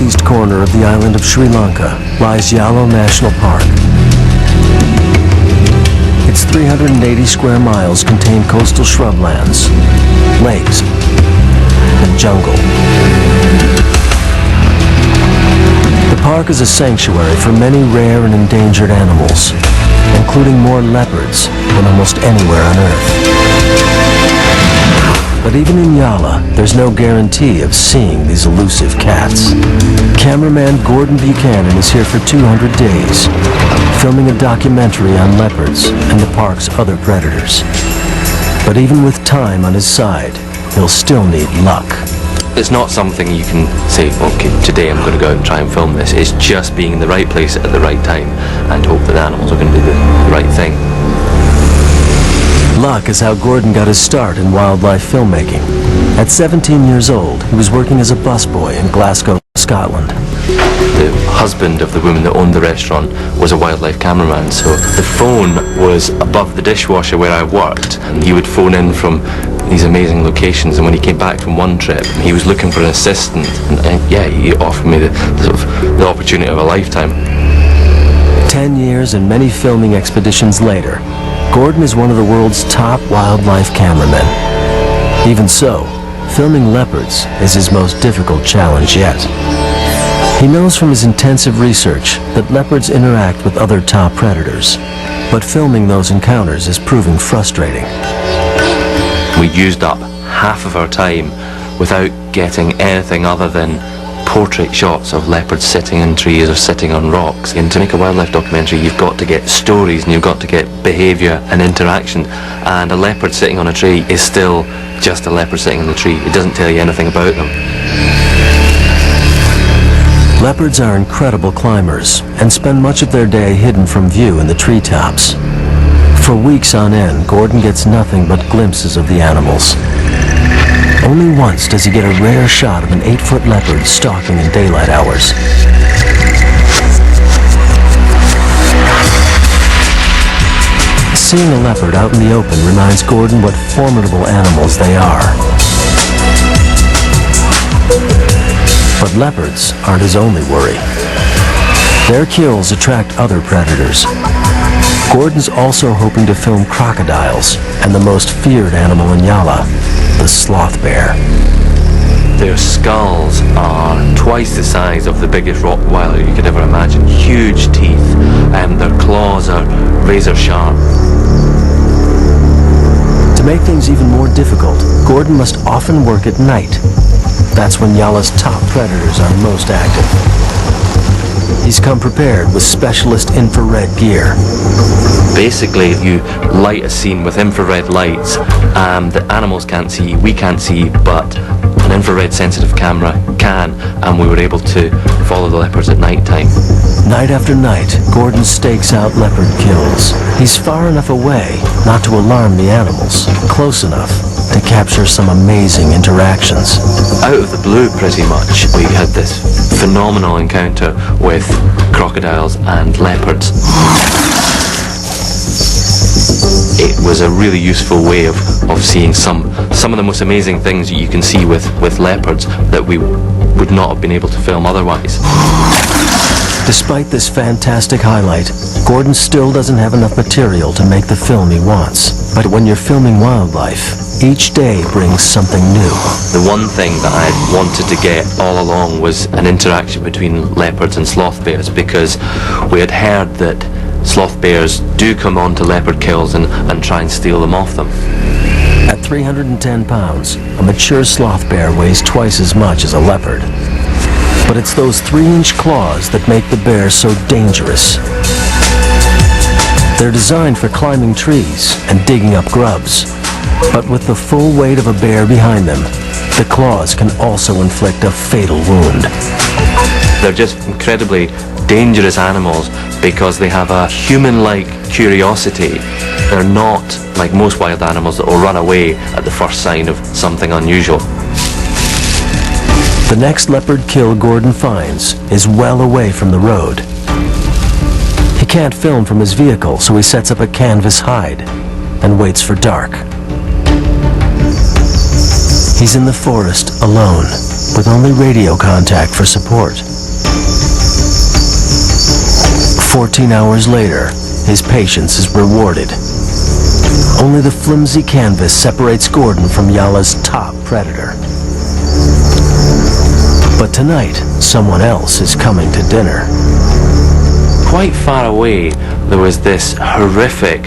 southeast corner of the island of Sri Lanka lies Yala National Park. Its 380 square miles contain coastal shrublands, lakes, and jungle. The park is a sanctuary for many rare and endangered animals, including more leopards than almost anywhere on Earth. But even in Yala, there's no guarantee of seeing these elusive cats. Cameraman Gordon Buchanan is here for 200 days, filming a documentary on leopards and the park's other predators. But even with time on his side, he'll still need luck. It's not something you can say, okay, today I'm going to go out and try and film this. It's just being in the right place at the right time and hope that the animals are going to do the right thing. Luck is how Gordon got his start in wildlife filmmaking. At 17 years old, he was working as a busboy in Glasgow, Scotland. The husband of the woman that owned the restaurant was a wildlife cameraman, so the phone was above the dishwasher where I worked, and he would phone in from these amazing locations, and when he came back from one trip, he was looking for an assistant, and he offered me the opportunity of a lifetime. 10 years and many filming expeditions later, Gordon is one of the world's top wildlife cameramen. Even so, filming leopards is his most difficult challenge yet. He knows from his intensive research that leopards interact with other top predators, but filming those encounters is proving frustrating. We used up half of our time without getting anything other than portrait shots of leopards sitting in trees or sitting on rocks. And to make a wildlife documentary, you've got to get stories and you've got to get behaviour and interaction. And a leopard sitting on a tree is still just a leopard sitting on the tree. It doesn't tell you anything about them. Leopards are incredible climbers and spend much of their day hidden from view in the treetops. For weeks on end, Gordon gets nothing but glimpses of the animals. Only once does he get a rare shot of an 8-foot leopard stalking in daylight hours. Seeing a leopard out in the open reminds Gordon what formidable animals they are. But leopards aren't his only worry. Their kills attract other predators. Gordon's also hoping to film crocodiles and the most feared animal in Yala, the sloth bear. Their skulls are twice the size of the biggest Rottweiler you could ever imagine. Huge teeth, and their claws are razor sharp. To make things even more difficult, Gordon must often work at night. That's when Yala's top predators are most active. He's come prepared with specialist infrared gear. Basically, you light a scene with infrared lights that animals can't see, we can't see, but an infrared sensitive camera can, and we were able to follow the leopards at night time. Night after night, Gordon stakes out leopard kills. He's far enough away not to alarm the animals, close enough to capture some amazing interactions. Out of the blue, pretty much, we had this phenomenal encounter with crocodiles and leopards. It was a really useful way of seeing some of the most amazing things that you can see with leopards that we would not have been able to film otherwise. Despite this fantastic highlight, Gordon still doesn't have enough material to make the film he wants. But when you're filming wildlife, each day brings something new. The one thing that I had wanted to get all along was an interaction between leopards and sloth bears, because we had heard that sloth bears do come on to leopard kills and try and steal them off them. At 310 pounds, a mature sloth bear weighs twice as much as a leopard. But it's those 3-inch claws that make the bear so dangerous. They're designed for climbing trees and digging up grubs. But with the full weight of a bear behind them, the claws can also inflict a fatal wound. They're just incredibly dangerous animals because they have a human-like curiosity. They're not like most wild animals that will run away at the first sign of something unusual. The next leopard kill Gordon finds is well away from the road. He can't film from his vehicle, so he sets up a canvas hide and waits for dark. He's in the forest alone, with only radio contact for support. 14 hours later, his patience is rewarded. Only the flimsy canvas separates Gordon from Yala's top predator. But tonight, someone else is coming to dinner. Quite far away, there was this horrific...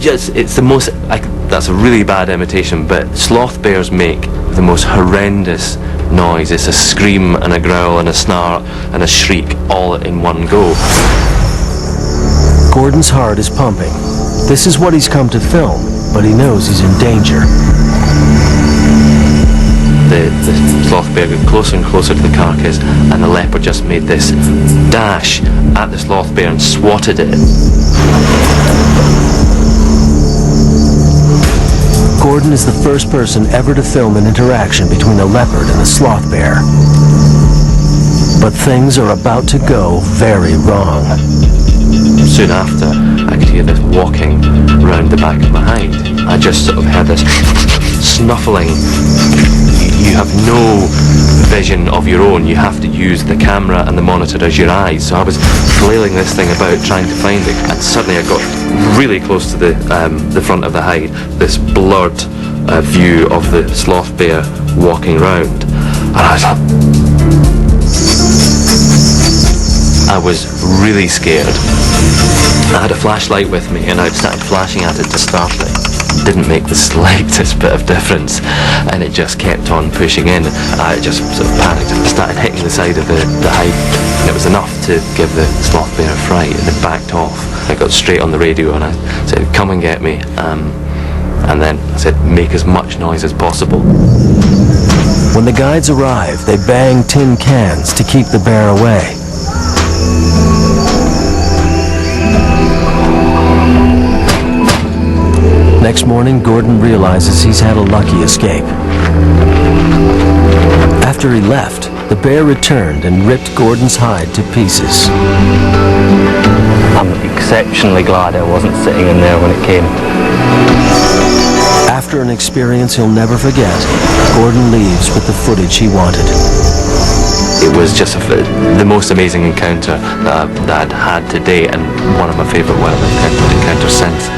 it's the most... that's a really bad imitation, but sloth bears make the most horrendous noise. It's a scream and a growl and a snarl and a shriek all in one go. Gordon's heart is pumping. This is what he's come to film, but he knows he's in danger. The sloth bear got closer and closer to the carcass, and the leopard just made this dash at the sloth bear and swatted it. Gordon is the first person ever to film an interaction between a leopard and a sloth bear. But things are about to go very wrong. Soon after, I could hear this walking round the back of my hide. I just sort of heard this snuffling. You have no vision of your own. You have to use the camera and the monitor as your eyes. So I was flailing this thing about trying to find it, and suddenly I got really close to the front of the hide. This blurred view of the sloth bear walking round, and I was really scared. I had a flashlight with me, and I started flashing at it to startle it. Didn't make the slightest bit of difference, and it just kept on pushing in. I just sort of panicked and started hitting the side of the hide, and it was enough to give the sloth bear a fright, and it backed off. I got straight on the radio and I said, "Come and get me," and then I said, "Make as much noise as possible." When the guides arrive, they bang tin cans to keep the bear away. Next morning, Gordon realizes he's had a lucky escape. After he left, the bear returned and ripped Gordon's hide to pieces. I'm exceptionally glad I wasn't sitting in there when it came. After an experience he'll never forget, Gordon leaves with the footage he wanted. It was just the most amazing encounter that I'd had to date, and one of my favourite wildlife encounters since.